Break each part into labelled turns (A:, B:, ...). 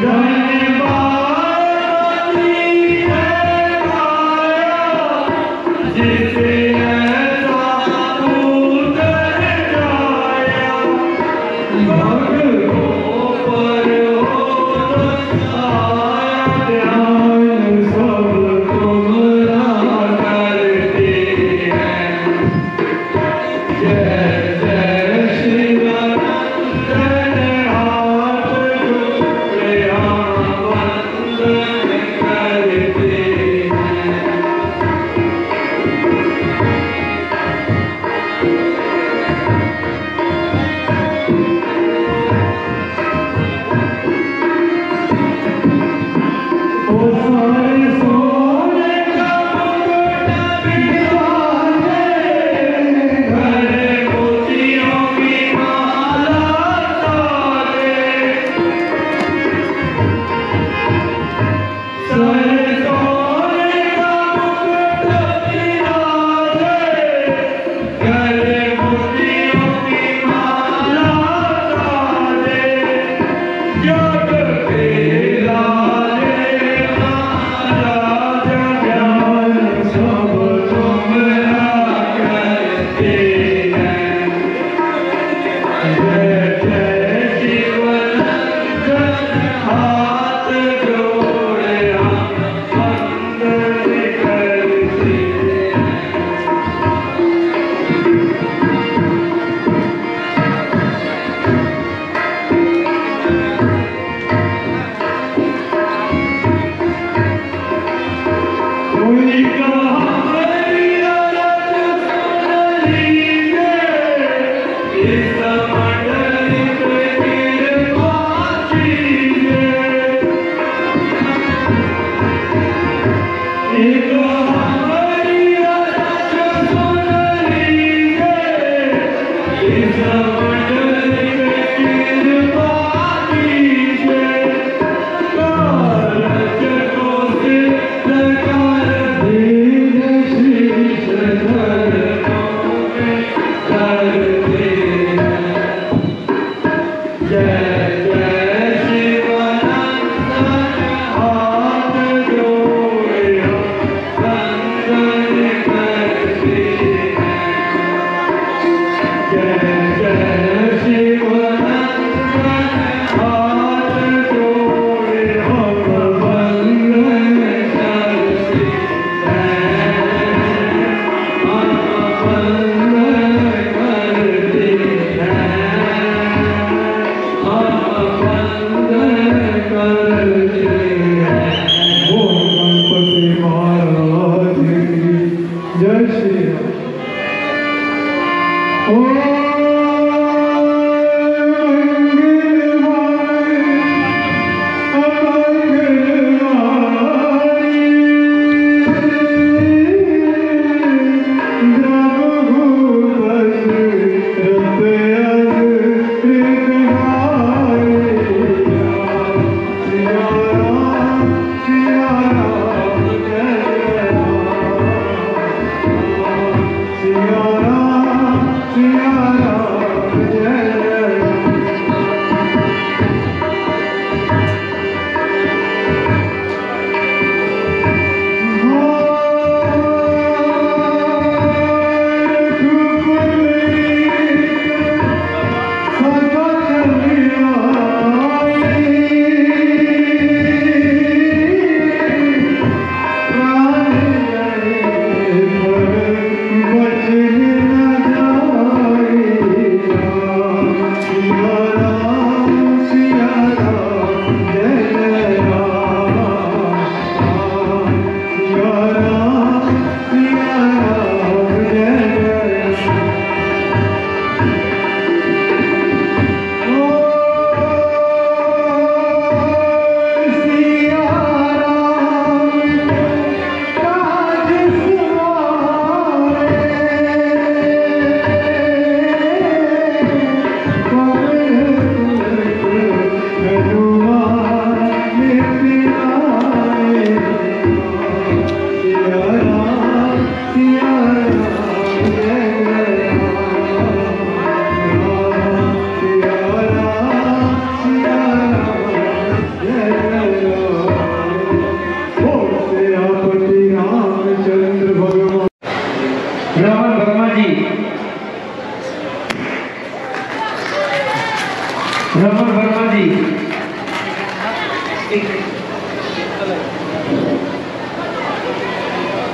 A: Yeah.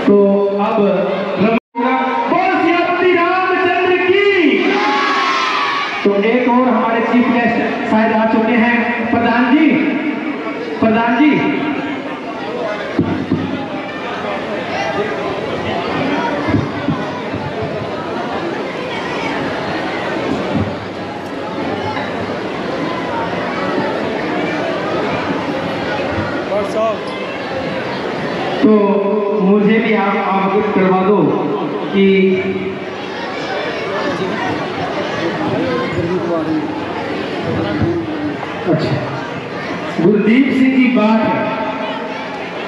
A: तो अब रामचंद्र की। तो एक और हमारे चीफ गेस्ट शायद आ चुके हैं, प्रधान जी। प्रधान जी तो मुझे भी आप अवगत करवा दो कि अच्छा गुरदीप सिंह जी बाठ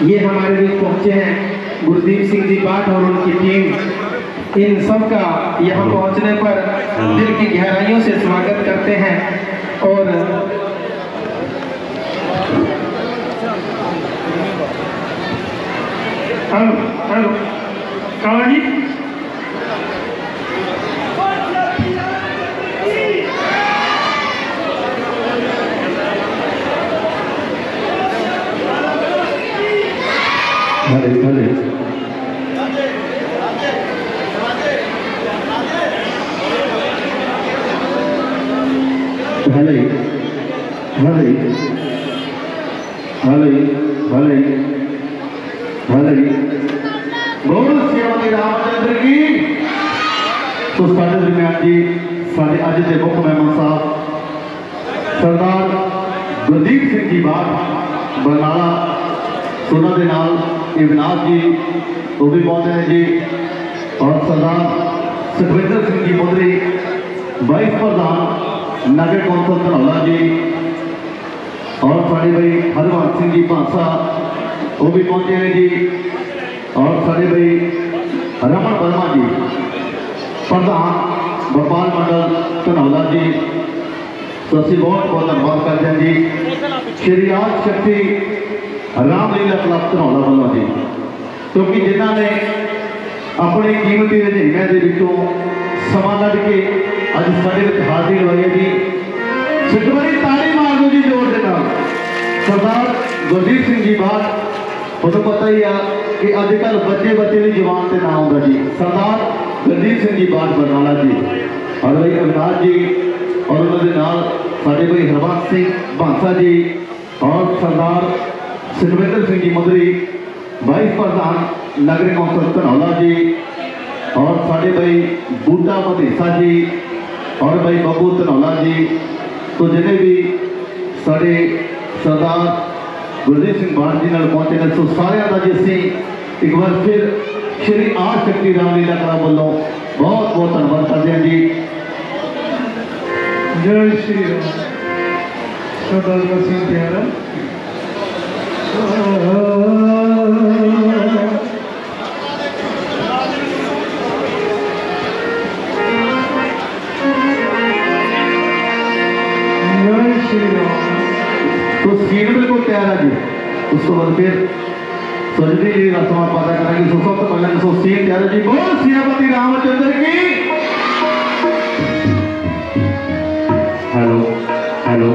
A: ये हमारे बीच पहुंचे हैं। गुरदीप सिंह जी बाठ और उनकी टीम, इन सब का यहाँ पहुंचने पर दिल की गहराइयों से स्वागत करते हैं। और हेलो हेलो काला जी भले भले भले भले भले भले भले बोल श्रीमती रामचंद्र की। तो साढ़े दरम्यान जी साढ़े अज के मुख्य मेहमान साहब सरदार गुरदीप सिंह जी बाठ बरनाला, उन्होंने नाल इवनाथ जी वो भी पहुंचे हैं जी, और सरदार सुखविंदर सिंह जी मोदरी वाइस प्रधान नगर कौंसल धनौला जी, और साढ़े भाई हरवंत सिंह जी भांसा वो भी पहुंचे हैं जी, और साढ़े भाई रमन वर्मा जी प्रधान व्यापार मंडल धनौला जी। तो असं बहुत बहुत धन्यवाद करते हैं जी श्री आद शक्ति रामलीला क्लब धनौला वालों जी, क्योंकि जिन्होंने अपने कीमती रझेवियां के विचों समा कढ़ के अज साढ़े हाजिर लवाई है जी। सिद्धवारी ताली मार दो जी जोर के नाल। सरदार गुरदीप सिंह जी बाठ तुहानूं पता ही है कि अजकल बच्चे बच्चे की जवान से नाम आता जी सरदार गुरदीप सिंह जी बाठ बरनाला जी, और भाई अविनाश जी, और उन्होंने नाल साढ़े भाई हरवंत सिंह भांसा जी, और सरदार सुखविंदर सिंह जी मोदरी वाइस प्रधान नगर कौंसल धनौला जी, और साढ़े भाई बूटा मधेसा जी, और भाई बब्बू धनौला जी। तो जिन्हें भी साढ़े सरदार गुरदीप सिंह बाठ जी नाल पहुंचे हैं, तो सारिਆਂ का जी असीं एक बार फिर श्री आद शक्ति रामलीला क्लब वालों बहुत बहुत धन्यवाद करते हैं जी। जय श्री राम। सरदार भगत सिंह प्यारा तो सीट बिल्कुल तैयार है जी। उस तो बाद फिर सजनी जी रस्म पता करेंगे। तो सब तो पहले तो सीट तैयार है जी। बोल श्रीमती रामचंद्र की। हेलो हेलो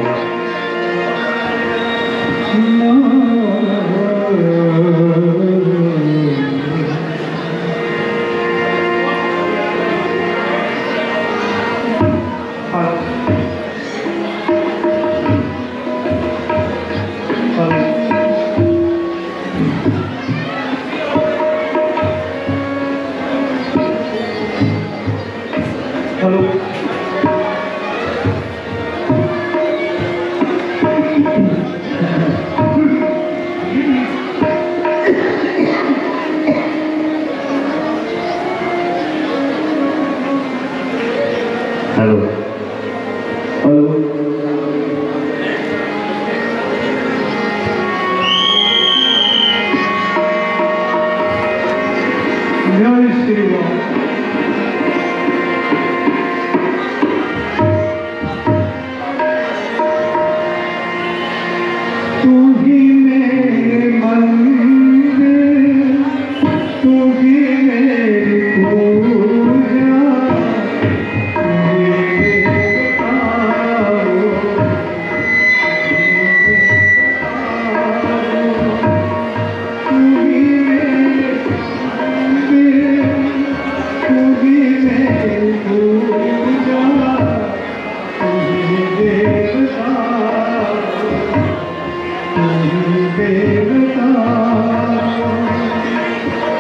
A: देवता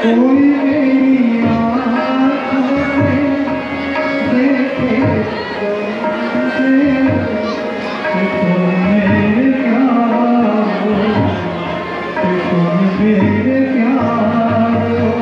A: कोई मेरी आँखों से देखे तुम मेरे प्यार हो, तुम मेरे प्यार हो।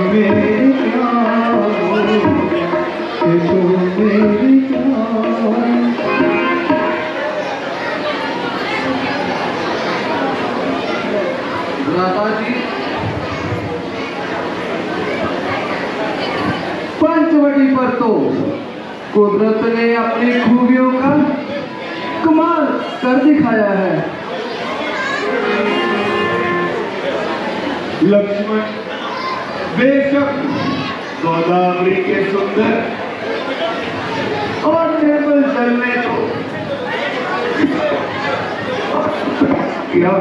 A: मेरे प्यारो कि तुम मेरे प्यारो।
B: राधा जी पंचवटी पर तो कुदरत ने अपनी खूबियों का कमाल कर दिखाया है।
A: लक्ष्मण बेशक गोदावरी के सुंदर और निर्मल जल में तो क्या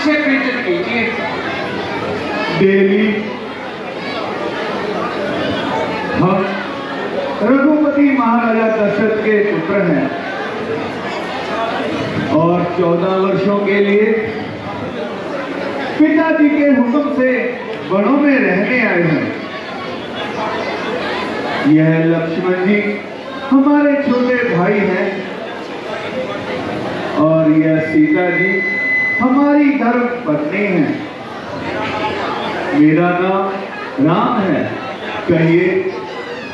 C: क्षेत्रीचन कीजिए।
B: देवी, हम रघुपति महाराजा दशरथ के पुत्र हैं और 14 वर्षों के लिए पिताजी के हुक्म से वनों में रहने आए हैं। यह लक्ष्मण जी हमारे छोटे भाई हैं और यह सीता जी हमारी धर्म पत्नी है। मेरा नाम राम है। कहिए,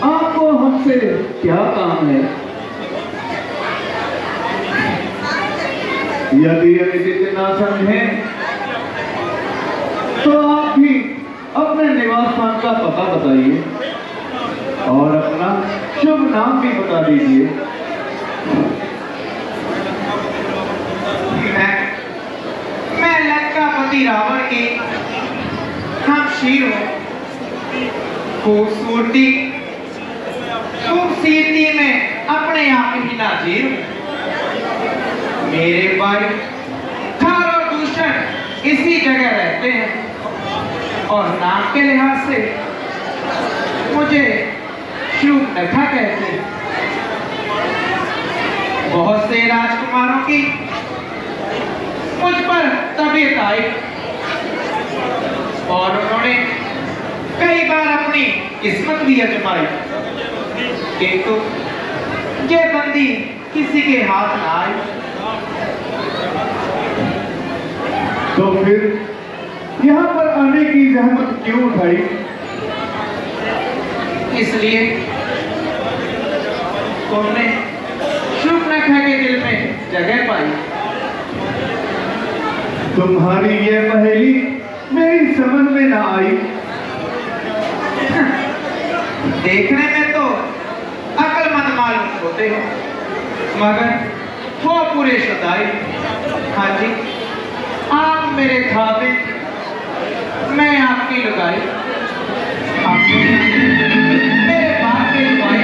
B: आपको हमसे क्या काम है? यदि अनुचित ना समझें तो आप भी अपने निवास स्थान का पता बताइए और अपना शुभ नाम भी बता दीजिए।
C: मैं लंकापति रावण की हमशीर हूँ। खूबसूरती में अपने आप ही नाजीर हूँ। मेरे भाई खार और दूषण इसी जगह रहते हैं और नाम के लिहाज से मुझे शूर्पणखा कहते हैं। बहुत से राजकुमारों की मुझ पर तबीयत आई और उन्होंने कई बार अपनी किस्मत भी आजमाई, किंतु ये बंदी किसी के हाथ ना आई।
B: तो फिर यहाँ पर आने की जहमत क्यों उठाई?
C: इसलिए तुमने शूर्पणखा के दिल में जगह पाई।
B: तुम्हारी यह पहेली मेरी समझ में ना आई।
C: देखने में तो अक्लमंद मालूम होते हो, मगर हो पूरे शुदाई। हाँ जी, आप मेरे खाबे, मैं आपकी लुगाई। आप मेरे बाप के लुगाई।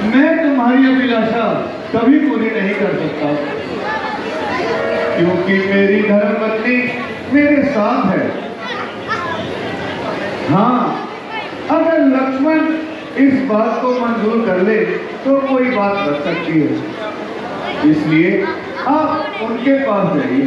B: मैं तुम्हारी अभिलाषा कभी पूरी नहीं कर सकता, क्योंकि मेरी धर्मपत्नी मेरे साथ है। हाँ, अगर लक्ष्मण इस बात को मंजूर कर ले तो कोई बात बच सकती है। इसलिए आप उनके पास जाइए।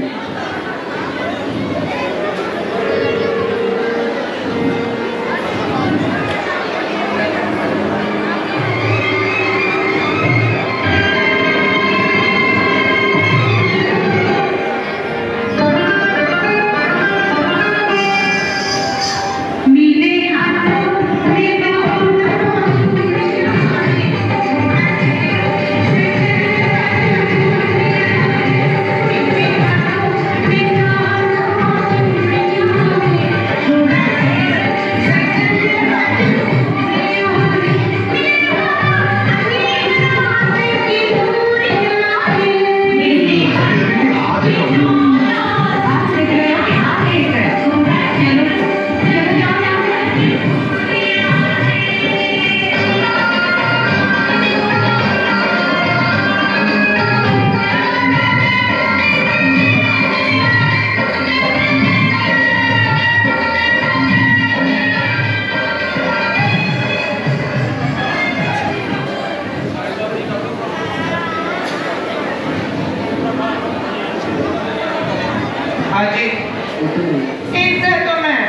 C: इनसे तो मैं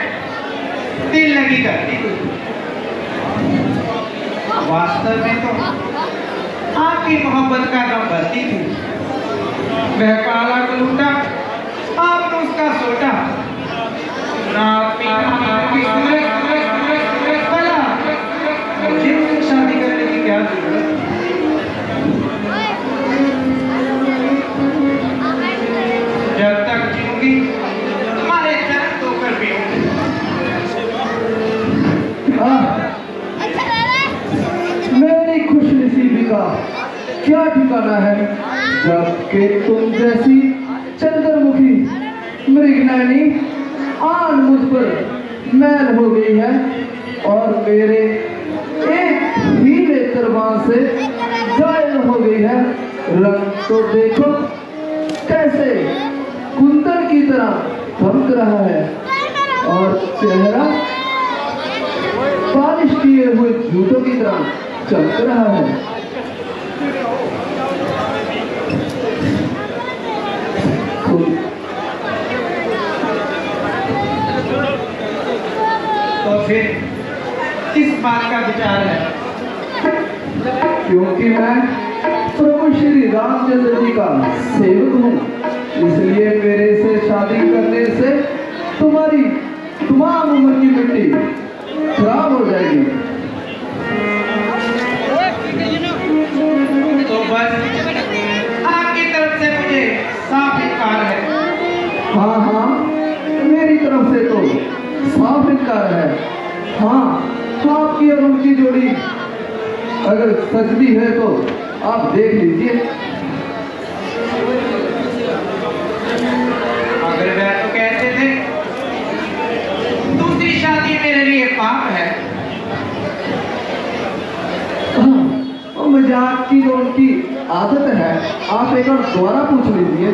C: दिल लगी करती थी। वास्तव में तो आपकी मोहब्बत का दम भरती थी। वह काला कलूटा, आपने उसका सोटा, ना अपनी भला मुझे उससे शादी करने की क्या जरूरत? जब तक जीऊंगी तुम्हारे चरण धोकर पीऊंगी।
B: मेरी खुशनसीबी का क्या ठिकाना है जबकि तुम जैसी चंद्रमुखी मृगनयनी आन मुझ पर मैल हो गई है और मेरे एक ही नेत्रबाण से जायल हो गई है। रंग तो देखो कैसे कुंदन की तरह चमक रहा है और चेहरा पालिश किए हुए जूतों की तरह चमक रहा है।
C: तो फिर किस बात का विचार है?
B: क्योंकि मैं प्रभु श्री रामचंद्र जी का सेवक हूँ, इसलिए मेरे से शादी करने से तुम्हारी तमाम उम्र की मिट्टी खराब हो जाएगी।
C: तो बस आपकी तरफ से मुझे साफ इनकार है।
B: हाँ हाँ, मेरी तरफ से तो साफ इनकार है। हाँ, आपकी और उनकी जोड़ी अगर सच भी है तो आप देख लीजिए।
C: अगर वह तो कहते थे दूसरी शादी मेरे लिए पाप है।
B: हाँ, मजाक की तो उनकी आदत है। आप एक बार दोबारा पूछ लीजिए।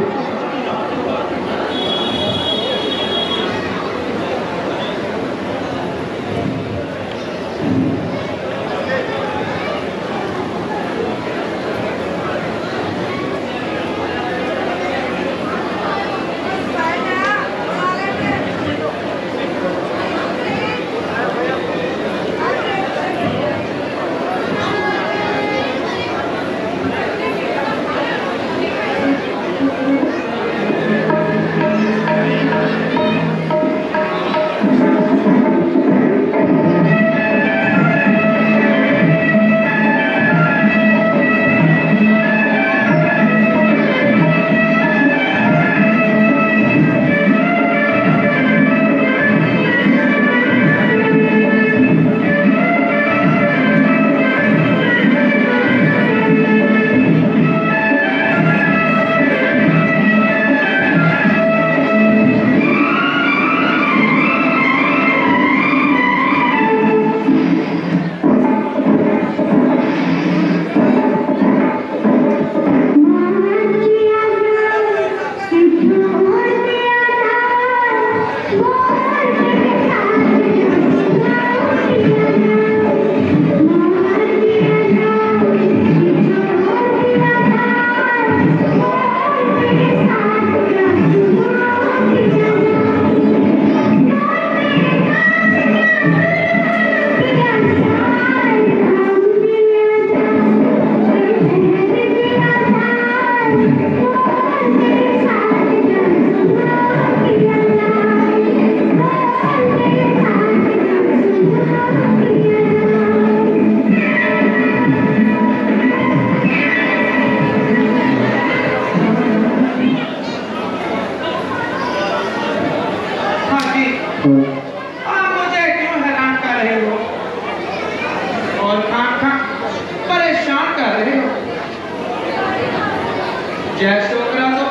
C: जय छोकरा तो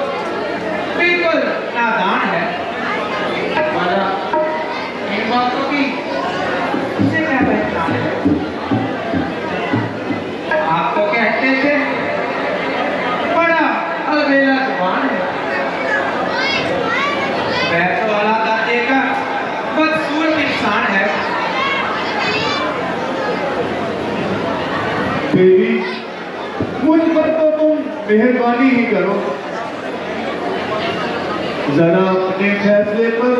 C: बिल्कुल नादान है। हमारा इन बातों की उसे क्या पहचान है? आप तो कहते थे बड़ा अलबेला जुबान है। वह तो अला दादे का बदसूरत इंसान है।
B: देवी, मुझ पर तो तुम मेहरबानी ही करो, जरा
A: अपने फैसले पर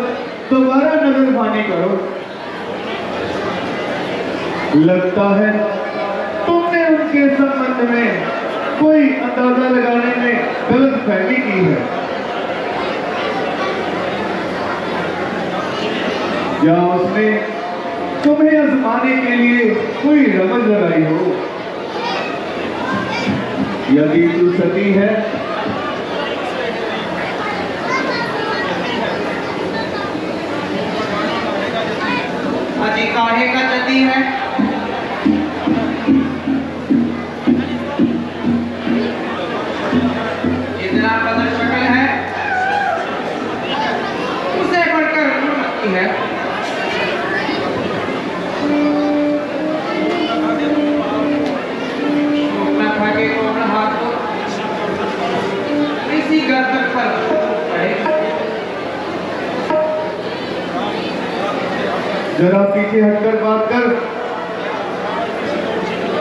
A: दोबारा नजरबानी करो। लगता है तुमने उनके संबंध में कोई अंदाजा लगाने में गलतफहमी की है, या उसने तुम्हें आजमाने के लिए कोई रमज लगाई हो। यदि तू सती है
C: अजी काहे का जती है, जितना बदल शक्ल है उसे बढ़कर उन्नति है। न भागे को न हाथ को इसी गर्दन पर पड़े।
A: जरा पीछे हटकर बात कर।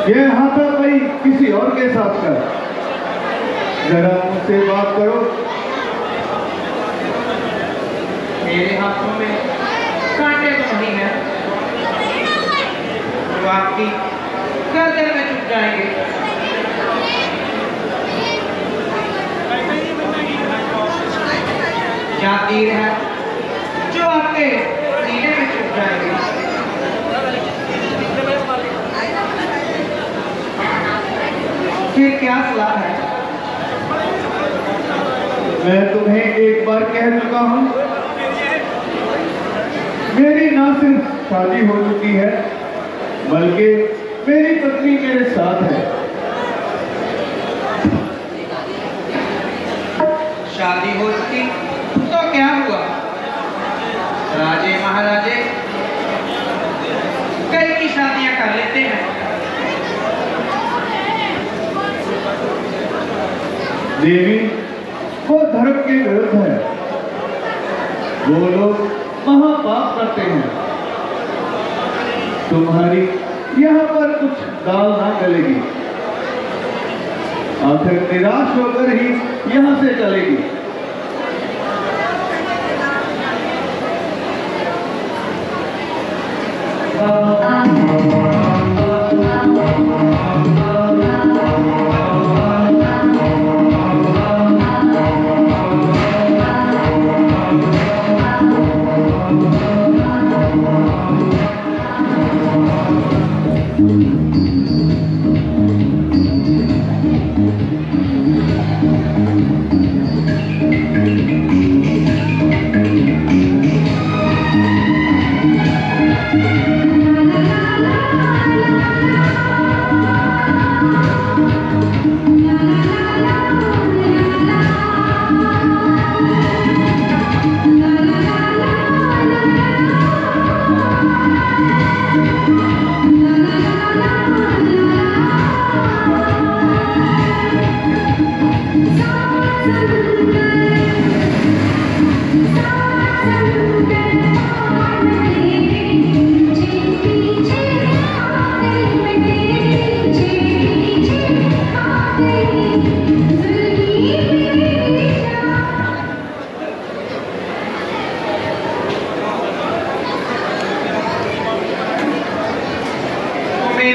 A: ये हाथापाई किसी और के साथ कर। जरा मुझसे बात करो।
C: मेरे हाथों में कांटे तो नहीं है, जो आपकी गर्दन में चुप जाएंगे। या तीर है जो आपके सीने में चुप जाएंगे। फिर क्या सलाह है?
A: मैं तुम्हें एक बार कह चुका हूं, मेरी ना सिर्फ शादी हो चुकी है बल्कि मेरी पत्नी मेरे साथ है।
C: शादी हो चुकी तो क्या हुआ? राजे महाराजे कई की शादियां कर लेते हैं।
A: देवी, वो धर्म के विरुद्ध है। वो लोग महापाप करते हैं। तुम्हारी यहाँ पर कुछ दाल ना गलेगी। आखिर निराश होकर ही यहाँ से चलेगी।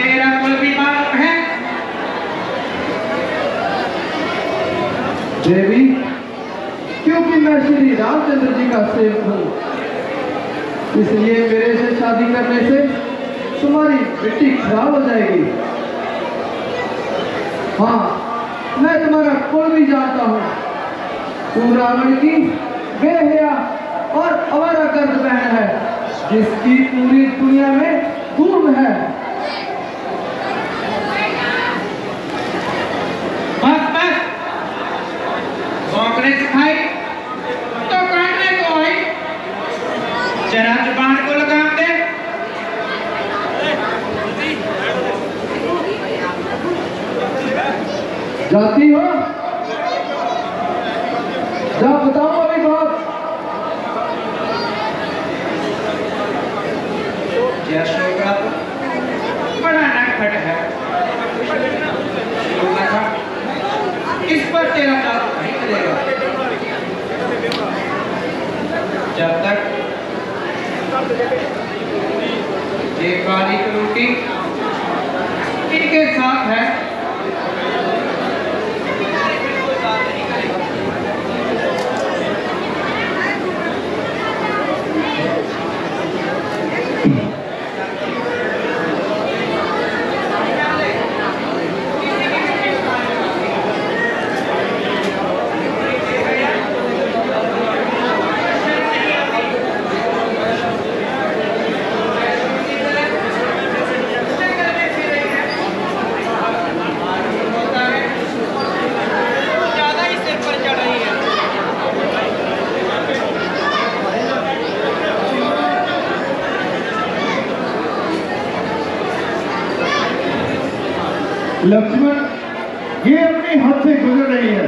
C: मेरा कुल भी मालूम है।
B: देवी, क्योंकि मैं श्री रामचंद्र जी का सेवक हूँ, इसलिए मेरे से शादी करने से तुम्हारी मिट्टी खराब हो जाएगी। हाँ, मैं तुम्हारा कुल भी जानता हूँ। तुम रावण की बेहया और आवारा गर्द बहन है, जिसकी पूरी दुनिया में धूम है।
C: बस बस, भौंकने सिखाई तो काटने को आई। जरा जुबान को लगाम दे।
B: जाती हो? जा बताओ अभी बात।
C: यशोगा बड़ा नटखट है। इस पर तेरा जादू नहीं चलेगा। ये काली कलूटी इनके साथ है।
A: लक्ष्मण ये अपने हाथ से गुजर रही है।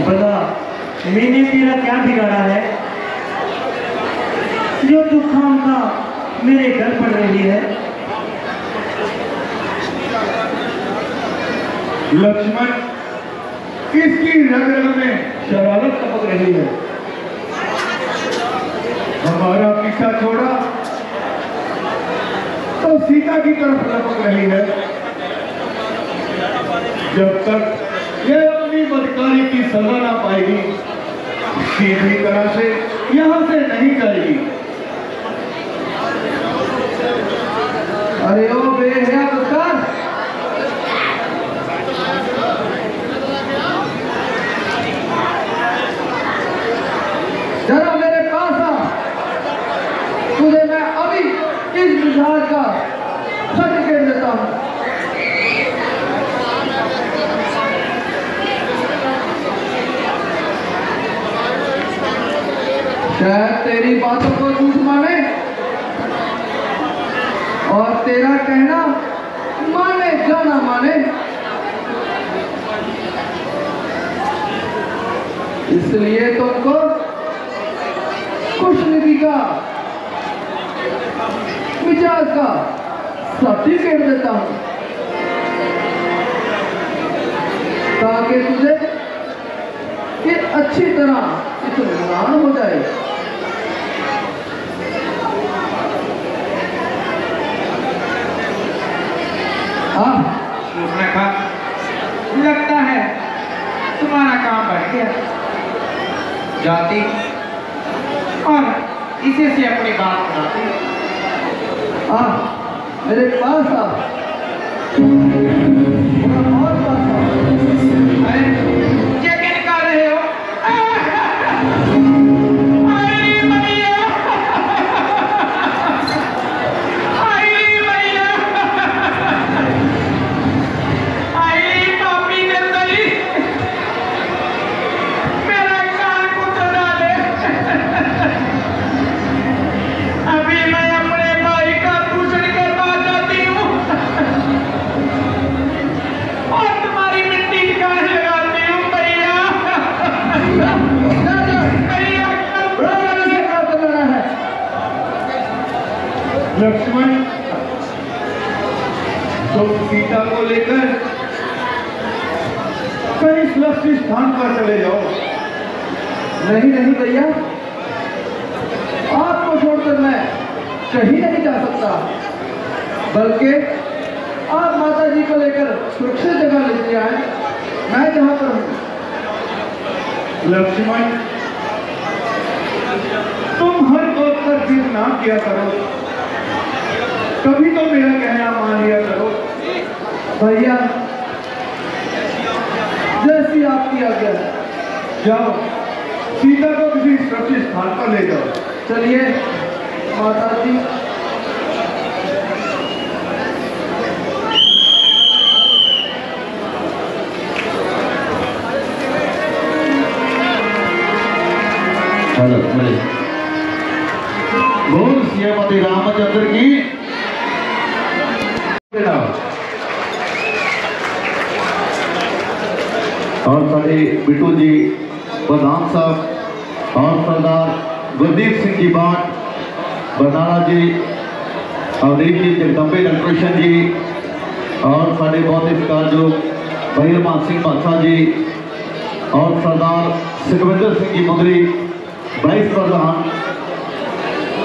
D: बता मैंने तेरा क्या बिगाड़ा है जो तू खाम का मेरे घर पड़ रही है?
A: लक्ष्मण इसकी रग रग में शरारत टपक रही है। हमारा पीछा छोड़ा तो सीता की तरफ लपक रही है। जब तक ये अपनी बदकारी की सजा ना पाएगी सीधी तरह से यहां से नहीं जाएगी।
B: अरे ओ बेहया बदकार, जरा मेरे पास आ। तुझे मैं अभी इस मिजाज का सर्टिफिकेट देता हूं। शायद तेरी बातों को झूठ माने और तेरा कहना माने जाना माने, इसलिए तुमको खुशनसीबी का मिजाज का सर्टिफिकेट देता हूं ताकि तुझे ये अच्छी तरह इत्मीनान हो जाए।
C: उसने कहा लगता है तुम्हारा काम बढ़ गया। जाती और इसे से अपनी बात बनाती।
B: मेरे पास आ, और पास आ।
C: अरे ये क्या निकाल रहे हो? आई मैया, आई मैया, आई पापी ने सही मेरा कान कुछ डाले। अभी मैं अपने भाई का दूषण करवा जाती हूँ और तुम्हारी मिट्टी निकाल लगाती हूँ भैया।
A: लक्ष्मण तुम सीता को लेकर कहीं सुरक्षित स्थान पर चले जाओ।
B: नहीं नहीं भैया, आपको छोड़कर मैं कहीं नहीं जा सकता, बल्कि आप माता जी को लेकर सुरक्षित जगह लेते आए। मैं जहां पर हूं।
A: लक्ष्मण तुम हर बात पर जिद ना किया करो, कभी तो मेरा कहना मान लिया करो।
B: भैया जैसी आपकी आज्ञा है।
A: जाओ सीता को किसी सुरक्षित स्थान पर ले जाओ।
B: चलिए माता जी।
A: बोल श्रीमती रामचंद्र की। और साढ़े बिट्टू जी प्रधान साहब और सरदार गुरदीप सिंह जी बाट, बरनाला जी, अवनीत जी, जगदम्बे इलेक्ट्रिशियन जी और साढ़े बहुत सत्कारयोग भैरमान सिंह बादशाह जी और सरदार सुखविंदर सिंह जी मुंदरी वाइस प्रधान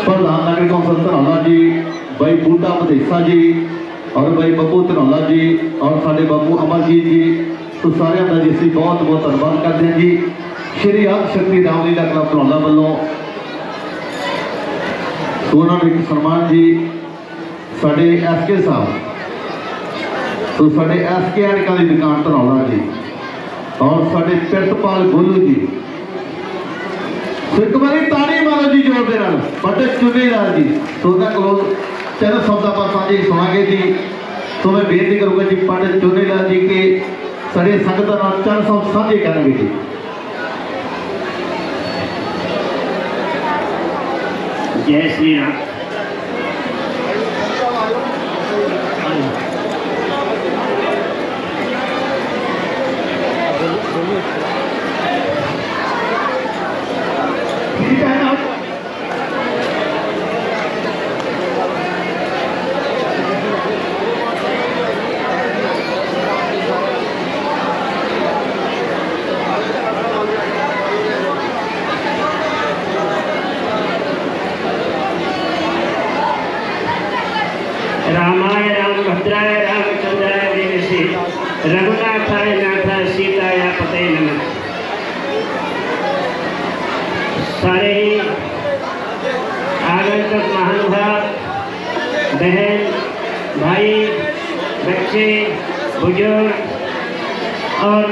A: नगर कौंसल धनौला जी, भाई बूटा मधेसा जी और भाई बब्बू धनौला जी और साढ़े बाबू अमरजीत जी, तो सारे का जी असीं बहुत बहुत धन्यवाद करते हैं जी। श्री आदि शक्ति रामलीला क्लब धनौला वालों तो उन्होंने एक सन्मान जी साढ़े SK साहब, तो साढ़े SK एनका की दुकान धनौला जी और साढ़े पिरतपाल गोलू जी, एक बार ताड़ी मारो जी जोर दे नाल बड़े चुनीलाल जी, तो उन्होंने को चैनल सौदा पर साझी सुनागे जी। तो मैं बेनती करूँगा जी पंडित चुनीलाल जी के साढ़े संगत नाल चैनल सौद साझे करेंगे जी।
D: जय श्री राम। रामाय रामभद्राय रामचंद्राय वेदसे रघुनाथाय नाथाय सीताय पते नमः। सारे ही आगंतुक महानुभाव, बहन भाई, बच्चे, बुजुर्ग और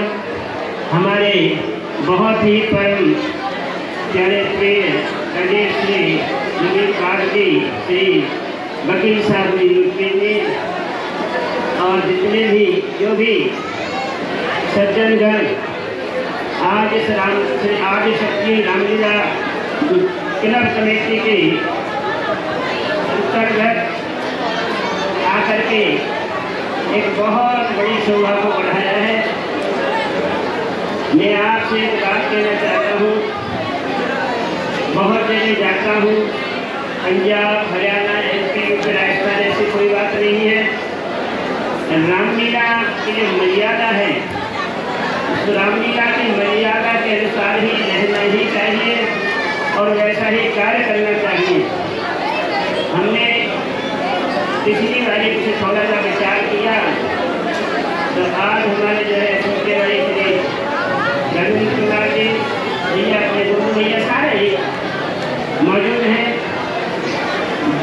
D: हमारे बहुत ही परम प्यारे प्रिय कलेश श्री नवीन कागजी श्री वकील साहब जी और जितने भी जो भी सज्जनगण आज इस आदि शक्ति रामलीला क्लब कमेटी के अंतर्गत आकर के एक बहुत बड़ी शोभा को बढ़ाया है। मैं आपसे एक बात कहना चाहता हूँ, बहुत जगह जाता हूँ, पंजाब, हरियाणा, MP, राजस्थान, ऐसी कोई बात नहीं है। रामलीला की जो मर्यादा है उस रामलीला की मर्यादा के अनुसार ही रहना ही चाहिए और वैसा ही कार्य करना चाहिए। हमने पिछली बारी से थोड़ा सा विचार किया तो आज हमारे जो है छोटे बड़े श्री रघुवीर कुमार जी भैया, अपने दोनों भैया सारे ही मौजूद हैं।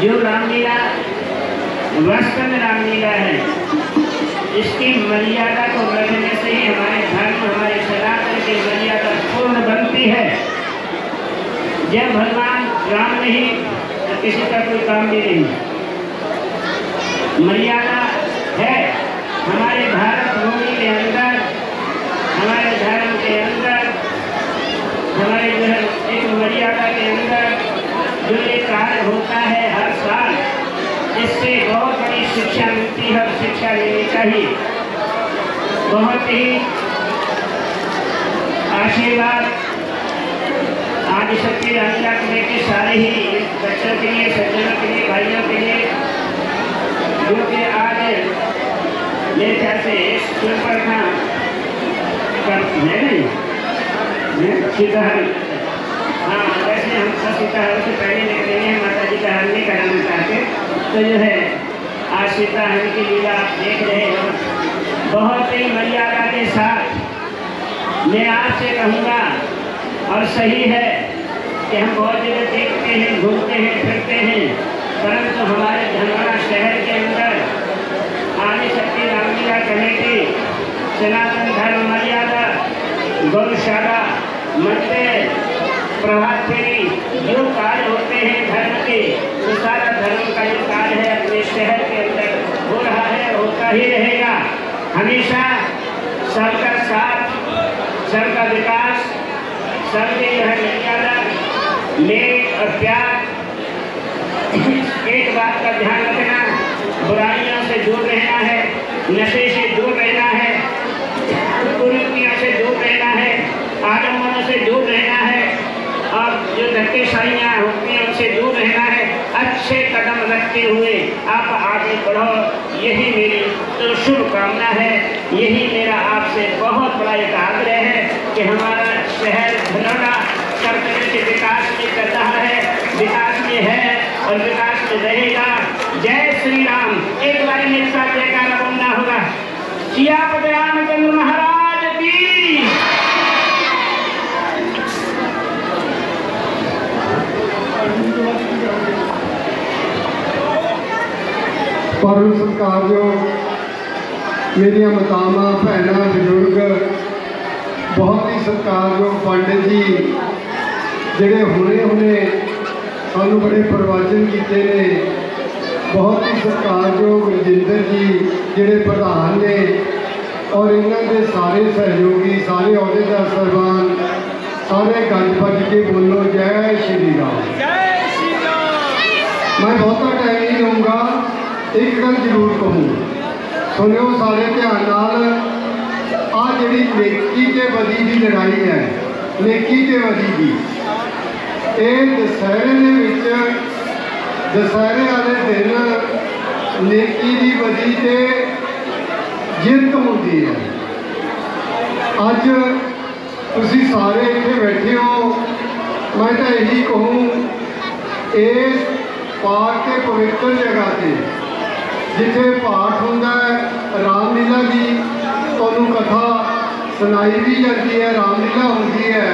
D: जो रामलीला वास्तव में रामलीला है, इसकी मर्यादा को रखने से ही हमारे धर्म, हमारे सनातन की मर्यादा पूर्ण बनती है। जब भगवान राम नहीं तो किसी का कोई काम भी नहीं। मर्यादा है हमारे भारत भूमि के अंदर, हमारे धर्म के अंदर, हमारे जो है एक मर्यादा के अंदर जो ये कार्य होता है हर साल, इससे बहुत बड़ी शिक्षा मिलती है और शिक्षा लेनी चाहिए। बहुत ही आशीर्वाद आदि शक्ति रामलीला कमेटी सारे ही बच्चों के लिए, सज्जनों के लिए, भाइयों के लिए, जो कि आज मेरे ख्याल से सुपर था नहीं सीताहरण, हाँ वैसे हम सब सीताहरण से पहले निकले हैं, माता जी का हरण नहीं कराना चाहते। तो जो है आज सीताहरण की लीला आप देख रहे हो, बहुत ही मर्यादा के साथ मैं आपसे कहूँगा और सही है कि हम बहुत जगह देखते हैं, घूमते हैं, फिरते हैं, परंतु हमारे धनवाड़ा शहर के अंदर आदि शक्ति रामलीला कमेटी, सनातन धर्म मर्यादा, गौशाला, मंदिर, प्रभात फेरी जो कार्य होते हैं धर्म के, तो सारा धर्म का जो कार्य है अपने शहर के अंदर हो रहा है, होता ही रहेगा। हमेशा सबका साथ, सबका विकास, सबके जो है मर्यादा, मेल और प्यार। एक बात का ध्यान रखना, बुराइयों से दूर रहना है, नशे से दूर रहना है, कुरीतियों से दूर रहना है, आडम्बरों से दूर रहना है और जो धक्केशाहियाँ होती हैं उनसे दूर रहना है। अच्छे कदम रखते हुए आप आगे बढ़ो, यही मेरी तो शुभकामना है। यही मेरा आपसे बहुत बड़ा एक आग्रह है कि हमारा शहर धनौरा सर्कल के विकास में कर रहा है, विकास में है और विकास में रहेगा। जय श्री राम। एक बार मेरे साथ जयकारा बोलना होगा। सियापति रामचंद्र महाराज की।
B: परम सत्कारयोग मेरिया मातावां भैणां बजुर्ग, बहुत ही सत्कारयोग पंडित जी जिहड़े हुणे सानू बड़े प्रवचन किए ने, बहुत ही सत्कारयोग रजिंदर जी जिहड़े प्रधान ने, और इन्हां दे सारे सहयोगी, सारे अहुदेदार साहबान, सारे गज भज के बोलो जय श्री राम। मैं बहुता टाइम नहीं लूँगा, एक गल जरूर कहूँ, सुनियो सारे ध्यान नाल। आ जिहड़ी नेकी ते बदी की लड़ाई है, नेकी ते बदी की, ये दशहरे दे विच, दशहरे वाले दिन नेकी की बदी ते जित होती है। अज तुसी सारे इत्थे बैठे हो, मैं तो यही कहूँ, इस पाक के पवित्र जगह से जिथे पाठ होंदा है रामलीला की, तुहानू कथा सुनाई भी जाती है, रामलीला होती है।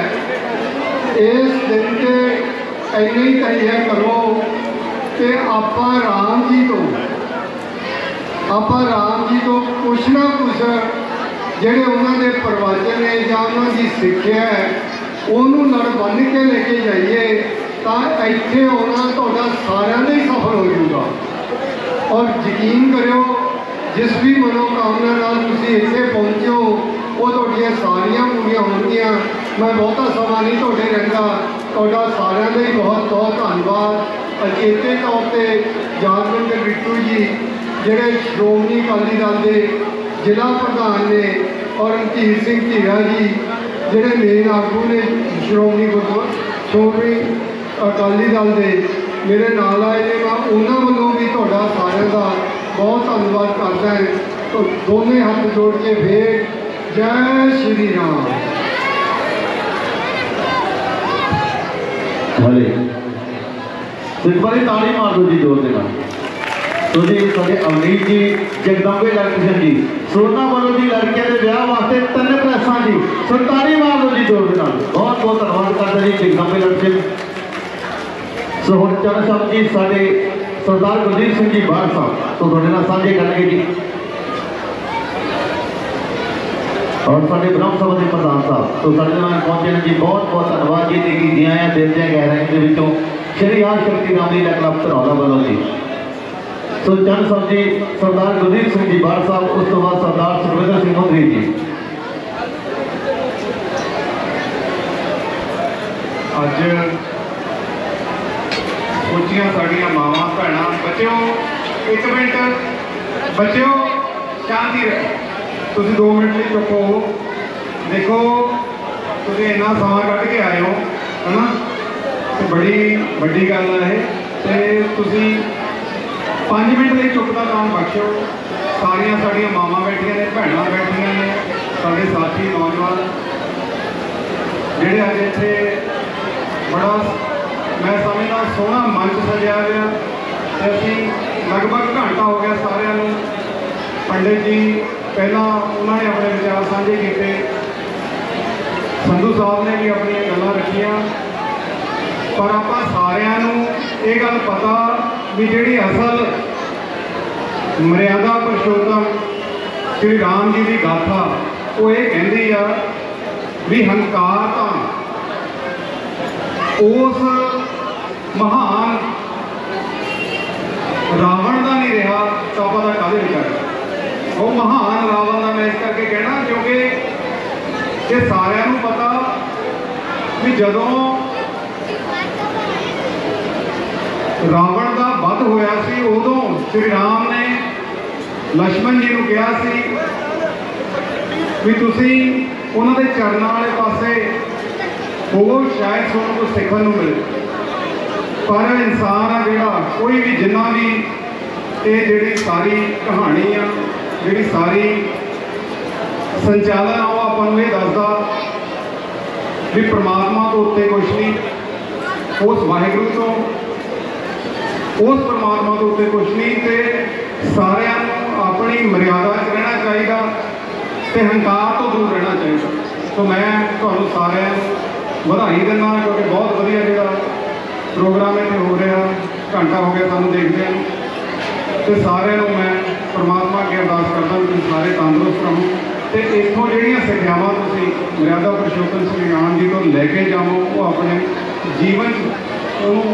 B: इस दिन से इन्ना ही तैयार करो कि आपां राम जी तो कुछ ना कुछ ਜਿਹੜੇ ਉਹਨਾਂ ਦੇ ਪ੍ਰਵਚਨ ਨੇ ਜਾਂ ਉਹਨਾਂ ਦੀ ਸਿੱਖਿਆ ਹੈ ਉਹਨੂੰ ਲੜ ਬੰਨ੍ਹ ਕੇ ਲੈ ਕੇ ਜਾਈਏ ਤਾਂ ਇੱਥੇ ਆਉਣਾ ਤੁਹਾਡਾ ਸਾਰਿਆਂ ਦਾ ਹੀ ਸਫਲ ਹੋ ਜਾਊਗਾ। ਔਰ ਯਕੀਨ ਕਰਿਓ, ਜਿਸ ਵੀ ਮਨੋਕਾਮਨਾ ਨਾਲ ਤੁਸੀਂ ਇੱਥੇ ਪਹੁੰਚੇ ਹੋ ਉਹ ਤੁਹਾਡੀਆਂ ਸਾਰੀਆਂ ਪੂਰੀਆਂ ਹੋਣਗੀਆਂ। ਮੈਂ ਬਹੁਤਾ ਸਮਾਂ ਨਹੀਂ ਤੁਹਾਡੇ ਰਹਿੰਦਾ, ਤੁਹਾਡਾ ਸਾਰਿਆਂ ਦਾ ਹੀ ਬਹੁਤ ਬਹੁਤ ਧੰਨਵਾਦ। ਅਚੇਤੇ ਤੌਰ 'ਤੇ ਯਾਦਵਿੰਦਰ ਬਿੱਟੂ ਜੀ ਜਿਹੜੇ ਸ਼੍ਰੋਮਣੀ ਅਕਾਲੀ ਦਲ ਦੇ ਜ਼ਿਲ੍ਹਾ ਪ੍ਰਧਾਨ ਨੇ, और रणधीर सिंह धीरा जी जोड़े मेन आगू ने श्रोमणी अकाली दल के मेरे नाल आए ने, मैं उन्होंने वालों भी तुहाडा सारिਆਂ का बहुत धन्यवाद करता है। तो दोनों हाथ जोड़ के फिर जय श्री राम।
A: भले तो एक बार ताली मार दो जी जोर देना। तो जी साडे अवनीत जी, जगदम्बे इलेक्ट्रीशियन जी, सोना वालों जी लड़कियों के ब्याह वास्ते 3 प्रेसा जी, सो ताली मार दो जी जोर देना। बहुत बहुत धन्यवाद करते जी जगदम्बे इलेक्ट्रीशियन। सो हुण चरण साहब जी साडे सरदार गुरदीप सिंह जी बाढ़ साहब तो थोड़े नाल साझे करनगे जी, और साडे ब्रह्म सभा के प्रधान साहब तो साडे नाल पहुंचे जी। बहुत बहुत धन्यवाद जी दी दियां दिल दी गहराई के विचों श्री आद शक्ति राम लीला क्लब धनौला वालों जी। सो चंद साहब जी, सरदार गुरदीप सिंह जी बाढ़ साहब, उस तो बाद सरदार सुखविंदर सिंह मंत्री जी।
E: अज पूछिया साड़ियाँ मावां भैणां, बच्चों एक मिनट, बच्चों शांति रखो, तुम 2 मिनट लिए चुप हो। देखो तुम इन्ना समा कढ़ के आए हो है ना, तो बड़ी वड्डी गल है। तो तुम 5 मिनट लिए चुप का काम बख्शो। सारिया साड़ियाँ मावां बैठिया ने, भैणां बैठिया ने, साढ़े साथी नौजवान जिहड़े अज इत्थे बड़ा मैं समझदा सोहना मंच सजिया गया। असीं लगभग घंटा हो गया सारिਆਂ ਨੂੰ। पंडित जी पहला उन्होंने अपने विचार साझे किए, संधू साहब ने भी अपन गल्लां रखियां, पर आपां सारिਆਂ ਨੂੰ ਇਹ गल पता भी जिहड़ी असल मर्यादा पुरुषोत्तम श्री राम जी की गाथा वो ये कहती आ भी हंकार तां उस महान रावण का नहीं रहा तो आप काहदे विचार। वो महान रावण का मैं इस करके कहना क्योंकि ये सारिਆਂ ਨੂੰ पता भी जदों रावण का वध होया सी उदों श्री राम ने लक्ष्मण जी को कहा सी भी तुसी उन्होंने चरणों वाले पासे हो, शायद तुहानूं कुछ सीखण नूं मिले। पर इंसान आ जिहड़ा कोई भी जिन्ना भी ये जिहड़ी सारी कहानी आ जिहड़ी सारी संचालन आ वो आपां नूं ये दसदा भी परमात्मा तो उत्ते कुछ नहीं, उस वाहिगुरू तो उस परमात्मा तो उत्ते कुछ नहीं। तो सारिਆਂ ਨੂੰ अपनी मर्यादा च रहना चाहिए तो हंकार तो दूर रहना चाहिए। तो मैं तुहानूं सारिਆਂ ਨੂੰ ਵਧਾਈ दिंदा क्योंकि बहुत वधिया जिहड़ा प्रोग्राम इत्थे हो रहा, घंटा हो गया सानूं देखदे हैं। तो सारिਆਂ ਨੂੰ मैं परमात्मा अगे अरदास करदा कि तुसीं सारे तंदुरुस्त रहो तो इत्थों जिहड़ियां सिक्ख्यावां तुसीं मर्यादा पुरुषोत्तम श्री राम जी तो लैके जाओ वो अपने जीवन ਉਹਨੂੰ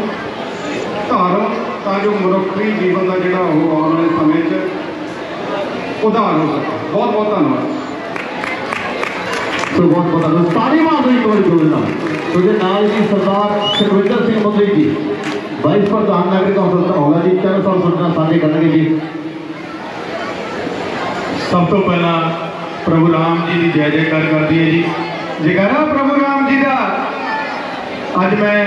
E: ਧਾਰੋ ਤਾਂ ਜੋ ਮਨੁੱਖੀ ਜੀਵਨ ਦਾ ਜਿਹੜਾ ਉਹ ਆਉਣ ਵਾਲੇ ਸਮੇਂ 'ਚ ਉਧਾਰ ਹੋ ਸਕੇ। ਬਹੁਤ ਬਹੁਤ ਧੰਨਵਾਦ।
A: तो बहुत बहुत धन्यवाद। ताली मार रही कोई जोड़ना तो ये नाल जी सरदार सुखविंदर सिंह मुंदरी जी वाइस प्रधान नागरिक कौंसल धनौला जी 3 साल सूचना साझे करेंगे जी।
E: सब तो पहला प्रभु राम जी की जय जयकार कर दी है जी। जयकारा प्रभु राम जी का। अज मैं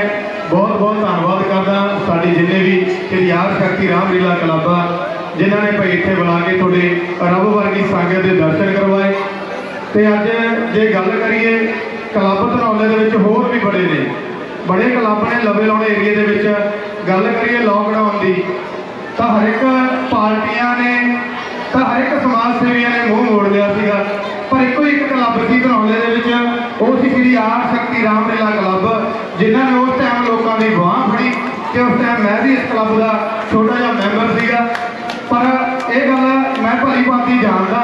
E: बहुत बहुत धन्यवाद करदा साडी जिन्ने भी श्री याद शक्ति रामलीला क्लब जिन्होंने भाई इत्थे बुला के थोड़े रब वर्गी संगत के दर्शन करवाए। तो अज जे गल करिए क्लब धनौले दे विच होर भी बड़े ने, बड़े क्लब ने लवे लाउणे एरिए दे विच। गल करिए लॉकडाउन की तो हर एक पार्टियां ने तो हर एक समाज सेवियों ने मूँह मोड़ लिया सीगा, पर एको एक क्लब सी धनौले दे विच वो सी श्री याद शक्ति रामलीला क्लब जिन्होंने उस टाइम लोगों की बांह फड़ी कि उस टाइम मैं भी इस क्लब का छोटा जिहा मैंबर सीगा। पर यह गल मैं भली भांति जानता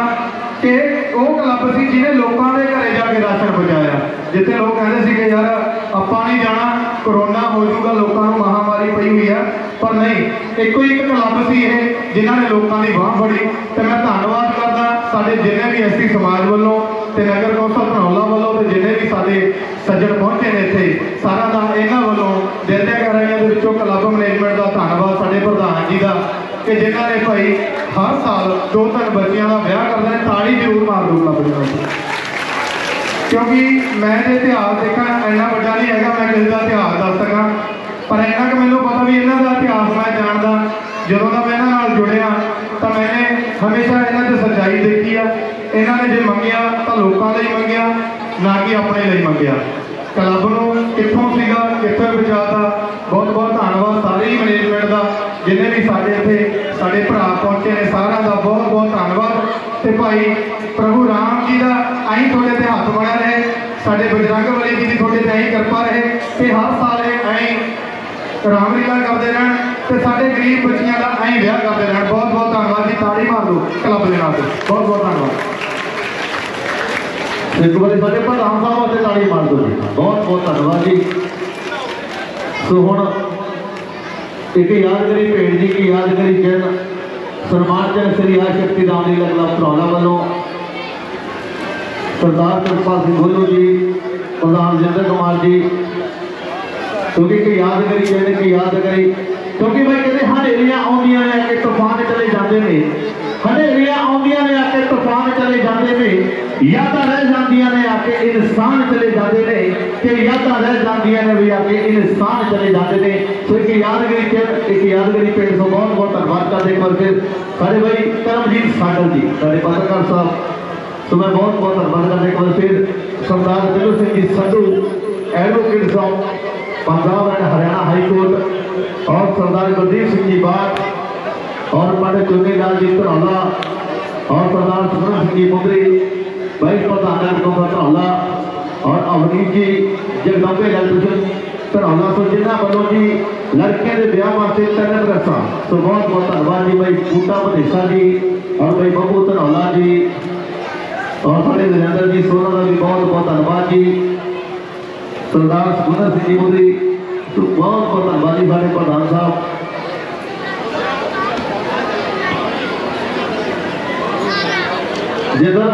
E: कि वो क्लब सी जिन्हें लोगों के घरे जाके राशन पहुँचाया, जिथे लोग कहते थे यार आपां नहीं जाना कोरोना हो जाऊगा, लोगों को महामारी पई हुई है, पर नहीं एको एक क्लब सी ये जिन्होंने लोगों की बांह फड़ी। तो मैं धन्यवाद करदा साडे जिन्हें भी एसटी समाज वालों ते नगर कौंसल धनौला वालों ते जिन्हें भी साडे सज्जण पहुंचे ने इत्थे सारा दा इन्हां वालों दिल दे घरां दे विचों क्लब मैनेजमेंट का धन्यवाद साडे प्रधान जी का कि जिन्होंने भाई हर साल 2-3 बच्चियां का ब्याह करते हैं। ताड़ी जरूर मार दो क्लब दे, क्योंकि मैं जो इतिहास देखा इन्ना वड्डा नहीं है मैं किसी का इतिहास दस सका, पर इन्ना कि मैनूं पता भी इन्हां दा इतिहास मैं जानदा। जदों दा मैं इन्हां नाल जुड़िया तो मैंने हमेशा इन्हां 'च सच्चाई देखी आ। इन्हां ने जो मंगिया तो लोगों लिए मंगिया, ना कि अपने लिए मंगिया। क्लब नूं कित्थों सीगा कित्थे पहुंचाता। बहुत बहुत धन्यवाद सारी मैनेजमेंट का, जिन्हें भी साडे इत्थे साडे भरा पहुंचे ने सारा का बहुत बहुत धन्यवाद। तो भाई प्रभु राम जी का अं थोड़े ते हथ बनया रहे, साडे बजरंग बली जी की थोड़े ते अं कृपा रहे कि हर साल अं रामलीला करते रहन तो साडे गरीब बच्चियां का अं ब्याह करते रहन। बहुत बहुत धन्यवाद जी। ताड़ी मार दो क्लब के नाम। बहुत बहुत धन्यवाद।
A: एक बार साढ़े प्रधान साहब वास्ते ताड़ी मार दो जी। बहुत बहुत धन्यवाद जी। सो हुण एक यादगारी भेंट जी की यादगारी चिन्ह सन्मान चिन्ह श्री याद शक्ति रामलीला क्लब धनौला वालों सरदार कृपाल सिंह गोलू जी, प्रधान जिंदर कुमार जी, क्योंकि एक यादगारी चिन्ह की यादगारी, क्योंकि भाई कहते हनेरियां आउंदियां ने आके तूफान चले जाते हैं, हनेरियां आउंदियां ने आके तूफान चले जाते हैं, यादां रह जांदियां ने आके इंसान चले जाते हैं, कि यादां रह जांदियां ने भी आके इंसान चले जाते हैं। तो एक यादगारी चिन्ह एक यादगारी पेड़ से बहुत बहुत धन्यवाद करते। एक बार फिर सारे भाई करमजीत सागल जी सारे पत्रकार साहब, तो मैं बहुत बहुत धन्यवाद करते। एक बार फिर सरदार दिल सिंह जी संधू एडवोकेट साहब Punjab and Haryana high court, और सरदार गुरदीप सिंह जी बाग, और पंडित चुनीलाल जी धनौला, और सरदार सुखविंदर सिंह जी मुंदरी वाइस प्रधान नागरिक कौंसल धनौला, और अवनीत जी जगदम्बे इलेक्ट्रीशियन धनौला। तो जिन्होंने वालों जी लड़कियों के ब्याह वास्ते 3 ड्रेसा, तो बहुत बहुत धन्यवाद जी। भाई बूटा भदेसा जी और भाई बबू धनौला जी और साढ़े विजेंद्र जी सोना का भी बहुत बहुत धन्यवाद जी। सरदार सुखविंदर सिंह जी मुंदरी तो बहुत बहुत धन्यवाद जी। साढ़े प्रधान साहब जी सर।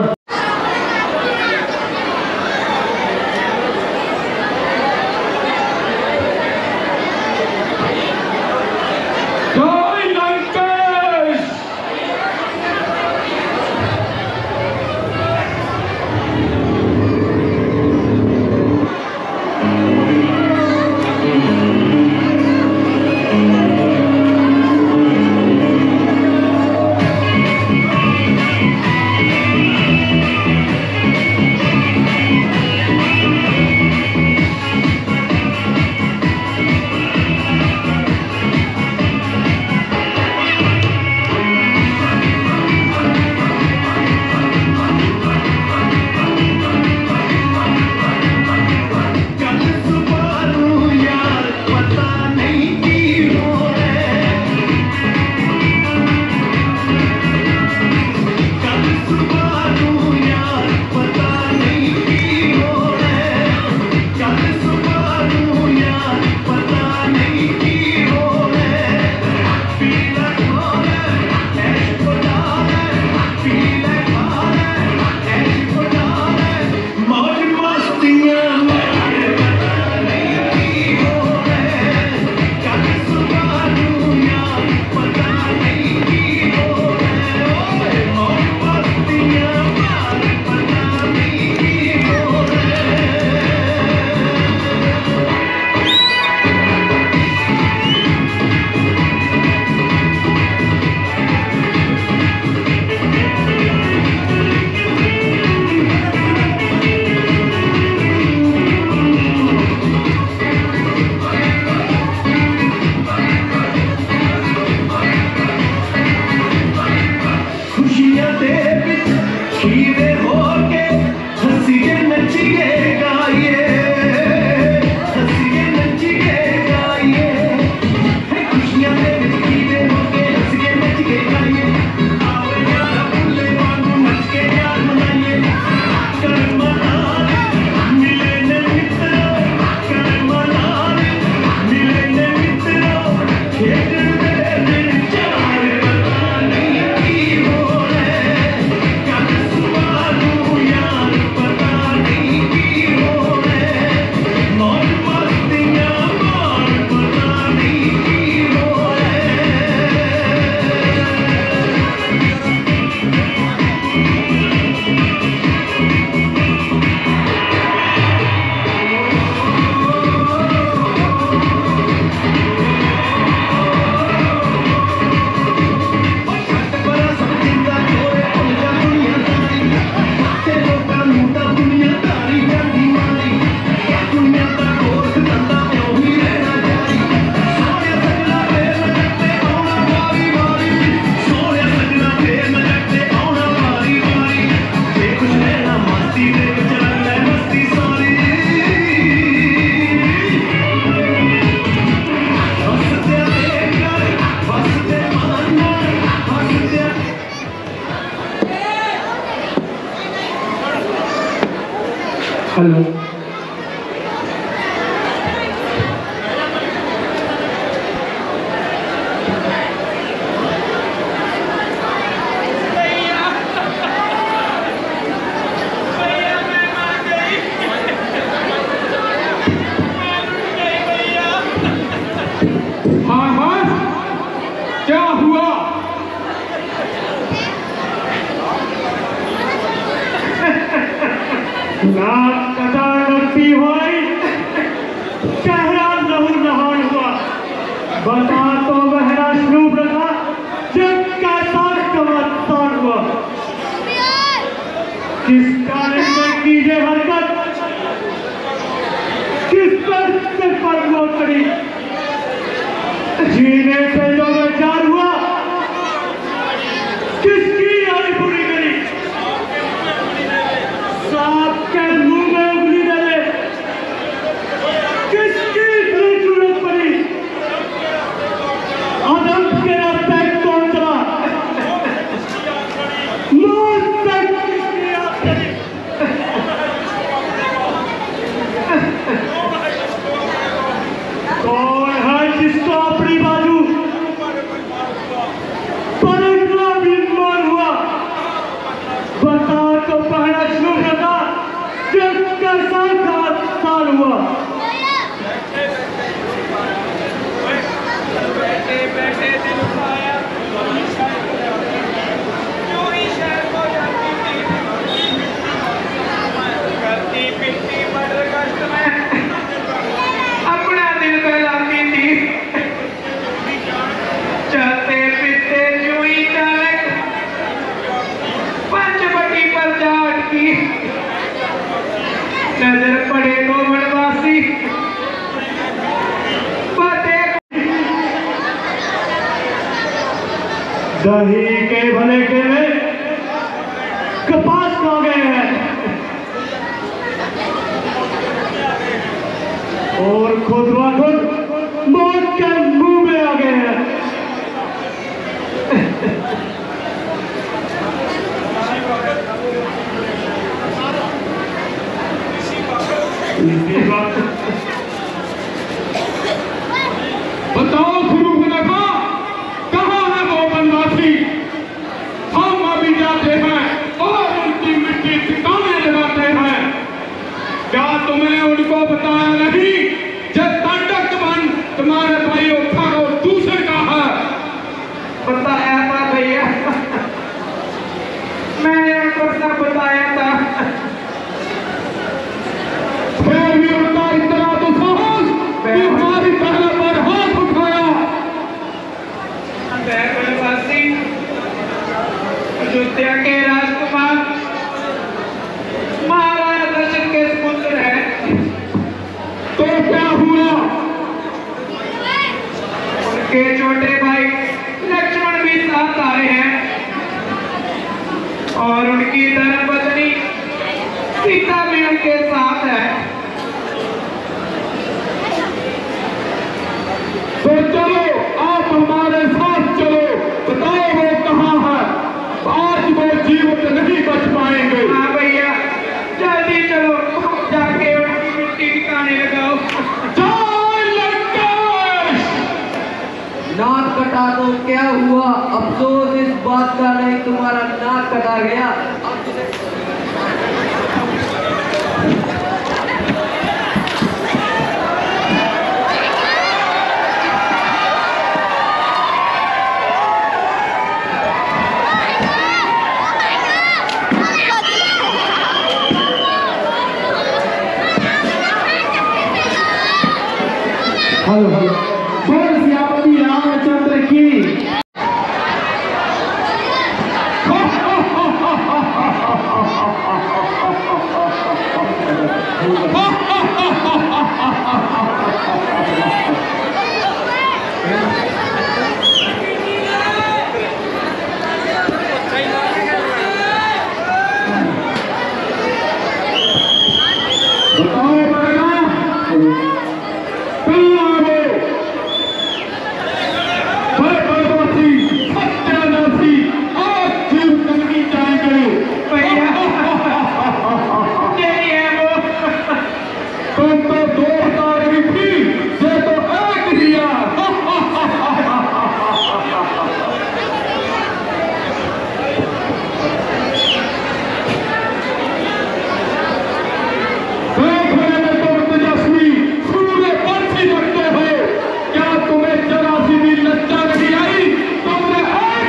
D: सिर पर मौत पड़ी। जीने से जो बेचार हुआ, किसकी आई बुरी गली, सांप के मुंह में उंगली डाले, किसकी इतनी जरूरत पड़ी, आदम के रास्ते कौन चला, मौत तक किसकी याद करी। कौन है जिसको अपनी बाजू पर इतना बीमार हुआ, बता तो पहला शुरू बता कि कैसा साल हुआ।
C: बैठे बैठे दिल पाया, यूं ही शहर को जाती थी, करती पिटती मर्द कष्ट में अपना दिल बहलाती थी। चलते फिरते यूं ही चालक पंचवटी पर जा अटकी, नजर पड़े तो वनवासी
D: दही के भले के कपास खा गए हैं और खुद ब खुद मौत के मुंह में आ गए हैं। इसी वक्त
E: बताओ गुरु मुनफा, कहाँ है वो वनवासी? हम अभी जाते हैं और उनकी मिट्टी ठिकाने लगाते हैं। क्या तुमने उनको बताया नहीं जब तांडक वन तुम्हारे भाई उठा और दूसरे का है?
C: बताया था भैया, मैंने उनको सब बताया था।
E: फिर भी उनका इतना तो साहस कि हमारी पहले पर हाथ उठाया।
C: वनवासी अयोध्या के राजकुमार महाराजा दशरथ के पुत्र हैं।
E: तो क्या हुआ?
C: उनके छोटे भाई लक्ष्मण भी साथ आ रहे हैं और उनकी धर्मपत्नी सीता भी उनके साथ है।
E: तो चलो, आप हमारे साथ चलो, बताओ वो कहाँ है? आज वो जीवित नहीं बच पाएंगे।
C: हाँ भैया, जल्दी चलो, जाके उनकी मिट्टी ठिकाने लगाओ।
E: जय लंकेश!
B: नाक कटा तो क्या हुआ, अफसोस इस बात का नहीं तुम्हारा नाक कटा गया।
A: हेलो हेलो, बोल सियापति रामचंद्र की।
E: बताओ बेटा, कहाँ है वो? मैं बदमाशी, सत्यानाशी, आज जीवित नहीं जाएंगे।
C: भैया, यही है वो।
E: तुम तो दो बता रही थी, ये तो एक दिया। देखने में तुम तेजस्वी सूर्य पंछी लगते हो, क्या तुम्हें जरा सी भी लज्जा नहीं आई? तुमने एक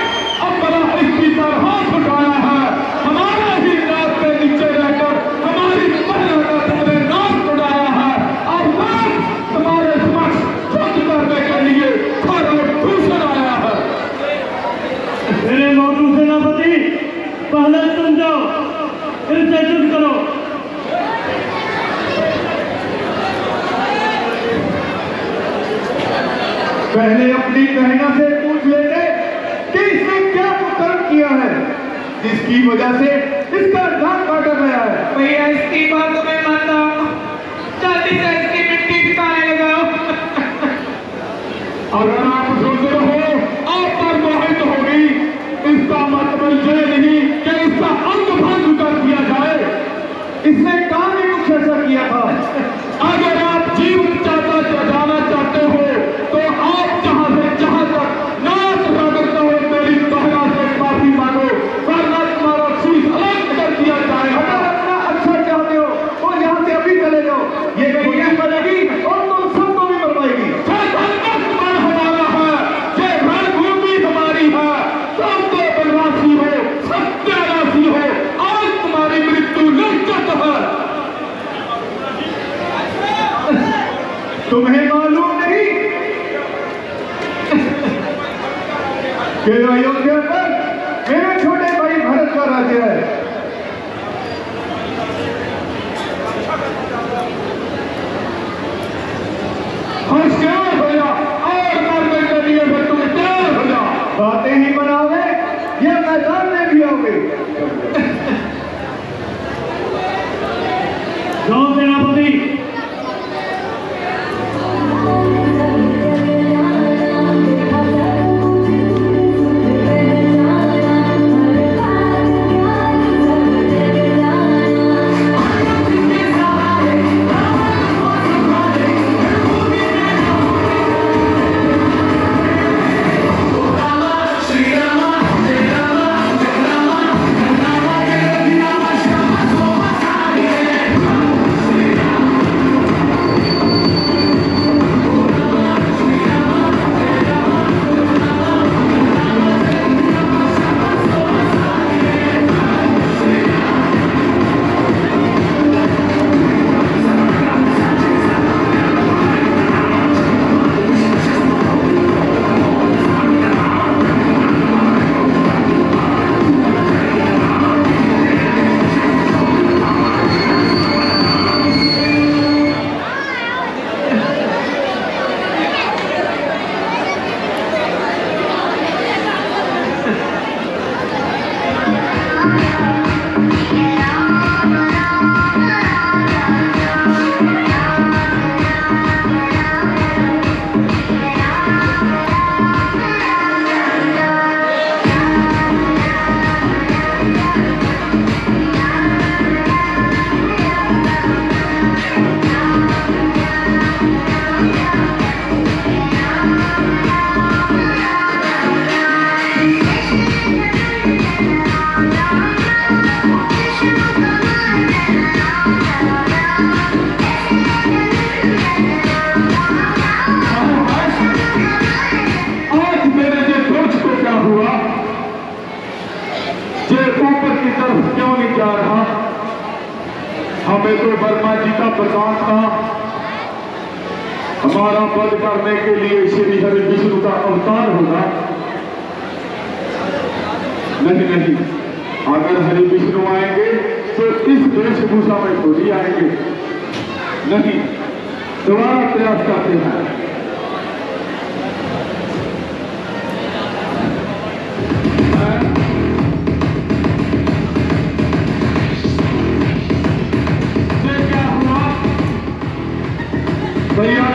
E: अपना इसकी तरह उठाया है, हमारे ही नाक के नीचे रहकर हमारी महिला का तुमने नाक उड़ाया है। अब मैं तुम्हारे समक्ष पहले अपनी बहना से पूछ लेते कि इसने क्या कर्म किया है जिसकी वजह से इसका नाम काटा गया है।
C: भैया इसकी बात तो मैं मानता हूँ, जल्दी से इसकी मिट्टी ठिकाने लगाओ।
E: अगर आप सोच रहे हो आप पर मोहित होगी, इसका मतलब ये नहीं कि इसका अंग भंग कर दिया जाए। इसने काम ही कुछ ऐसा किया था। अगर आप जीवन जाना चाहते हो तो आप जहां से जहां तक नाच करते हो मेरी बहना से माफी मांगो, वरना तुम्हारा शीश अलग कर दिया जाए। अगर अपना अच्छा चाहते हो तो यहाँ से अभी चले जाओ, ये भैया बनेगी और तुम सबको भी मरवाएगी। हमारा है, ये रणभूमि हमारी है, तुम तो बनवासी हो, सत्यानाशी हो, आज तुम्हारी मृत्यु निश्चित है। तुम्हें मालूम नहीं कि अयोध्या पर मेरे छोटे भाई भरत का राज्य है। हर्ष क्या हो जा और मरने के लिए फिर तुम क्या हो जा, बातें ही बनाओगे ये मैदान में भी आओगे। जाओ सेनापति। हमें तो वर्मा जी का प्रकाश था, हमारा वध करने के लिए श्री हरि विष्णु का अवतार होगा। नहीं नहीं, अगर हरि विष्णु आएंगे तो इस वेशभूषा में थोड़ी आएंगे। नहीं, दोबारा प्रयास करते हैं। भैया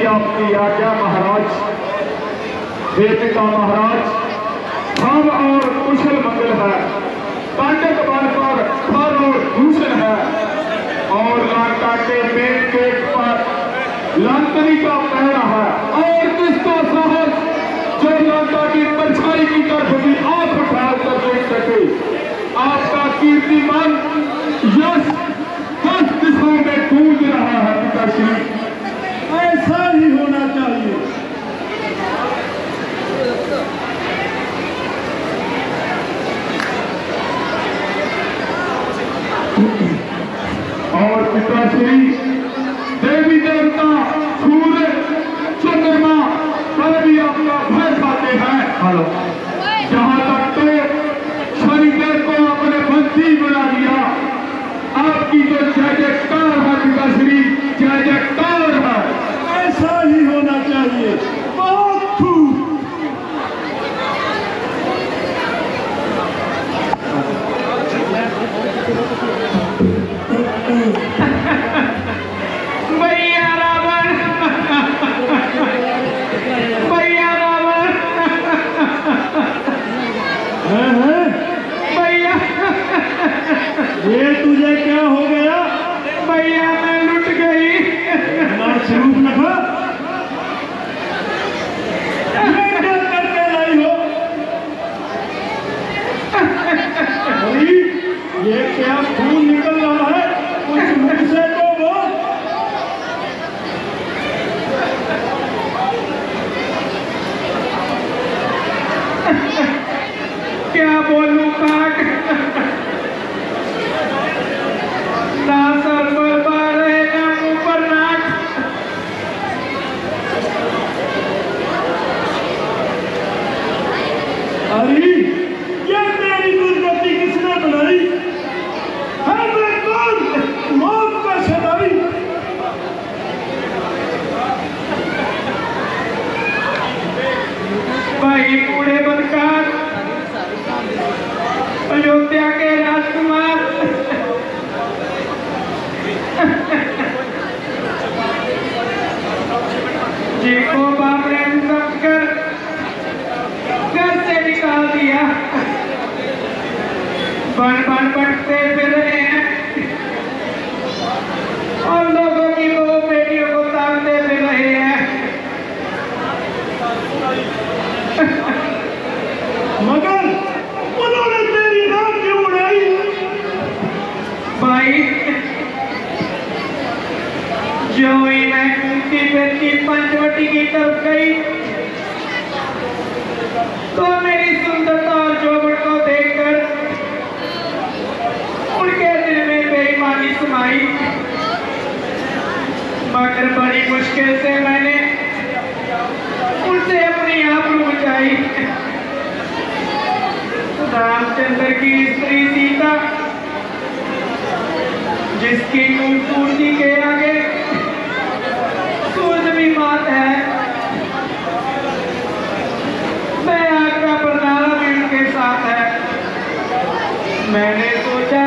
A: आपकी आज्ञा महाराज। हे पिता महाराज, धन और कुशल मंगल है, पांडक बल पर फल और भूषण है, और लंका के मेन गेट पर लंकनी का पहरा है, और किसका साहस जो लंका की परछाई की तरफ भी आंख उठा कर देख सके। आपका कीर्तिमान यश 10 दिशाओं में गूंज रहा है पिताश्री।
F: ऐसा ही होना चाहिए।
A: और पिताश्री, देवी देवता, सूर्य, चंद्रमा पर भी आपका भय खाते हैं। हेलो, जहां तक तो शनिदेव को अपने बंदी बना लिया। आपकी जो जय जयकार है पिताश्री, जय जयकार है।
F: ऐसा ही होना चाहिए। बहुत खूब।
C: भैया रावण, भैया रावण, भैया
F: ये तुझे क्या हो गया?
C: भैया मैं लुट गई।
F: स्वरूप नखा, ये क्या करके लाई हो? अरे ये क्या खून निकल रहा है? कुछ मुंह से तो बोल।
C: क्या बोलूं काक, ना सर पर बाल है ना मुंह पर नाक।
F: अरे ये मेरी दुर्गति किसने बनाई? है मैं कौन? मौत का सदाई।
C: भाई बूढ़े बनकर अयोध्या के राजकुमार, जिनको बाप ने समझकर घर से निकाल दिया, बन बन भटकते फिर रहे हैं और लोगों की दो बेटियों को ताकते फिर रहे हैं।
F: मगर उन्होंने तेरी नाम क्यों उड़ाई?
C: भाई जो ही मैं कुंती की पंचवटी की तरफ गई तो मेरी सुंदरता और जोबड़ को देखकर उनके दिल में बेईमानी समाई, मगर बड़ी मुश्किल से मैंने उनसे अपनी आबरू बचाई। रामचंद्र की स्त्री सीता, जिसकी खूबसूरती के आगे सूरज भी मात है, मैं आग का बरनाला भी उनके साथ है। मैंने सोचा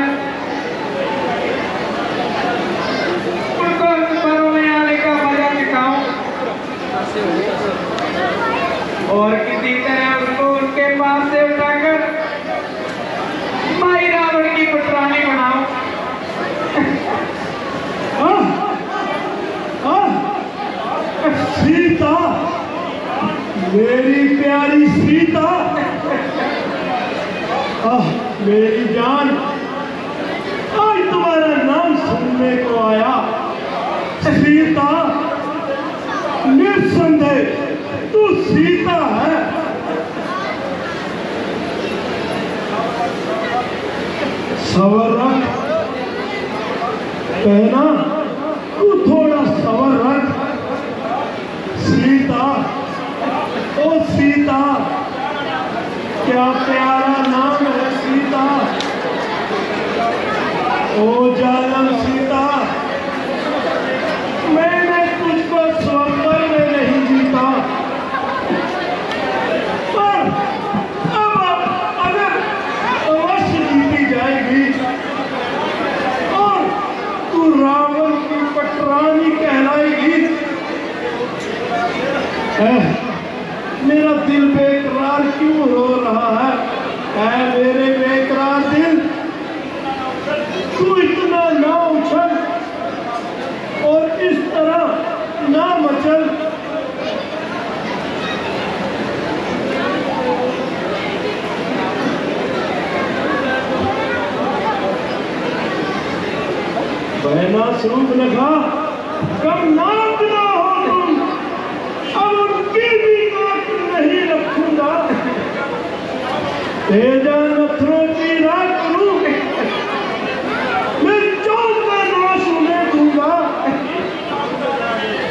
C: उनको घरों में आने का मजा दिखाऊं और किसी तरह उसको उनके पास से उठाकर माई रावण की पुत्रानी बनाऊं।
F: सीता, मेरी प्यारी सीता, मेरी जान, आज तुम्हारा नाम सुनने को आया। सीता, निस्संदेह तू सीता है। सवर रख, कहना तू थोड़ा सवर रख। सीता, ओ सीता, क्या प्यारा नाम है सीता। ओ जालम सीता, मैंने तुझको स्वप्न में नहीं जीता, पर अब अगर अवश्य जीती जाएगी और तू रावण की पटरानी कहलाएगी। तू इतना ना उछल और इस तरह ना मचल। बहना स्वरूप लगा कब नाक ना हो तुम, अब उनकी भी नाक नहीं रखूंगा। तेजा नथरों की ना करूं, मैं चौक का नाश उन्हें दूंगा।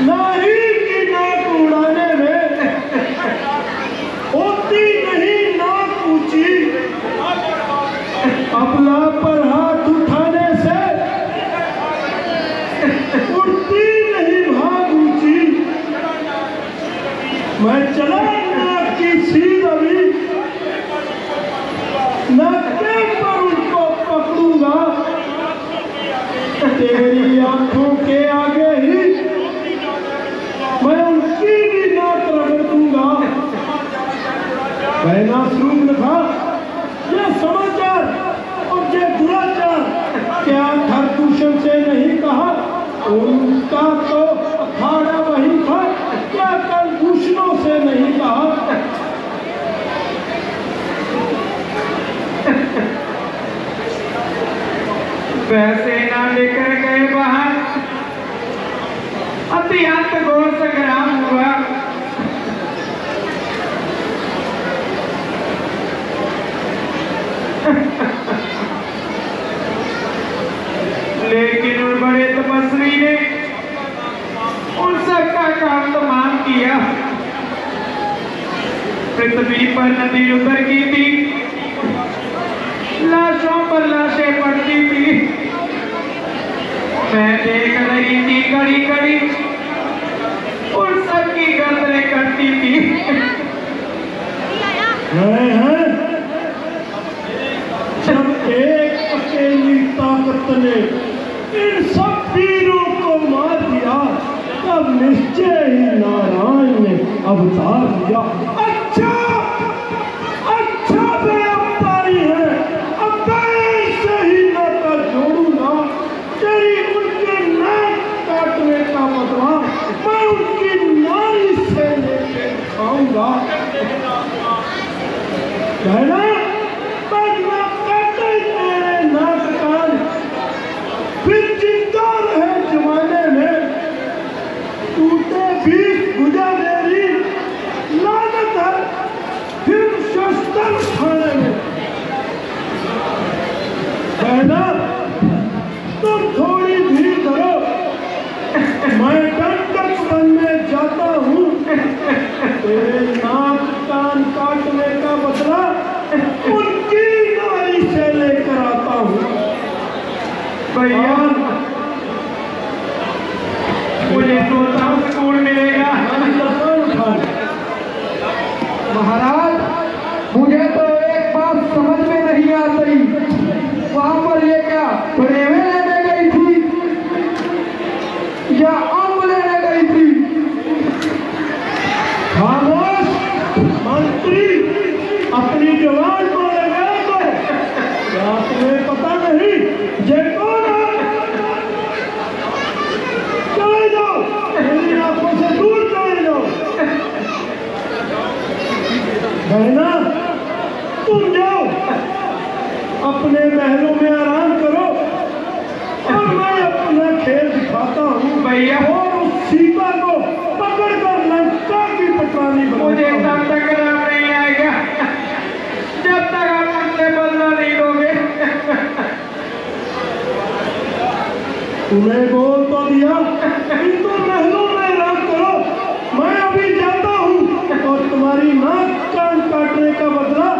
F: नारी की नाक उड़ाने में होती नहीं नाक ऊंची, अपना पर हाथ उठाने से उड़ती नहीं भाग ऊंची। मैं चला नाक की सीध अभी, नक्के पर उनको पकड़ूंगा। तेरी आंखों के आगे ही मैं उनकी भी नाक रगड़ दूंगा। बहना स्वरूप लिखा यह समाचार और यह दुराचार क्या खरदूषण से नहीं कहा, उनका तो अखाड़ा वही था, क्या कलभूषणों से नहीं कहा।
C: वैसे ना लेकर गए बाहर, अत्यंत घोर संग्राम हुआ। लेकिन उन बड़े तपस्वी ने उन सबका काम तमाम किया। पृथ्वी पर नदी उतर की थी, लाशों पर लाशें पड़ती थी। मैं देख रही थी कड़ी कड़ी उन सबकी गर्दनें कटती थी।
F: जब एक अकेली ताकत ने इन सब वीरों को मार दिया, तब निश्चय ही नारायण ने अवतार लिया। अच्छा अच्छा व्यापारी है, अब मैं से ही नाता जोड़ूंगा। तेरी उनके नाक काटने का बदला मैं उनकी नारी से लेके खाऊंगा। कहना फिर जिंदा रहे जमाने में, टूटे बीच गुजा मेरी लानत है फिर शस्त्र उठाने में। कहना तुम थोड़ी धीर धरो, मैं दंडक बनने जाता हूँ। तेरे नाक कान काटने का बदला उनकी नारी से लेकर आता हूँ। भैया मुझे सोता सुकून मिलेगा।
B: महाराज मुझे तो एक बात समझ में नहीं आती, वहां पर ये क्या प्रेमे लेने गई थी या आम लेने गई थी?
F: खामोश मंत्री, अपनी जवान को लगा दो। क्या तुम्हें पता नहीं ये कौन है? चले जाओ, मेरी आंखों से दूर चले जाओ। बहना तुम जाओ, अपने महलों में आराम करो और मैं अपना खेल दिखाता हूँ।
C: भैया
F: और उस सीता को पकड़कर लंका की पटरानी
C: मुझे
F: बनाता हूँ।
C: तब तक राम नहीं आएगा जब तक आप उनसे बदला नहीं लोगे।
F: तुम्हें बोल तो दिया कि तुम महलों में आराम करो। मैं अभी जाता हूँ और तुम्हारी नाक कान काटने का बदला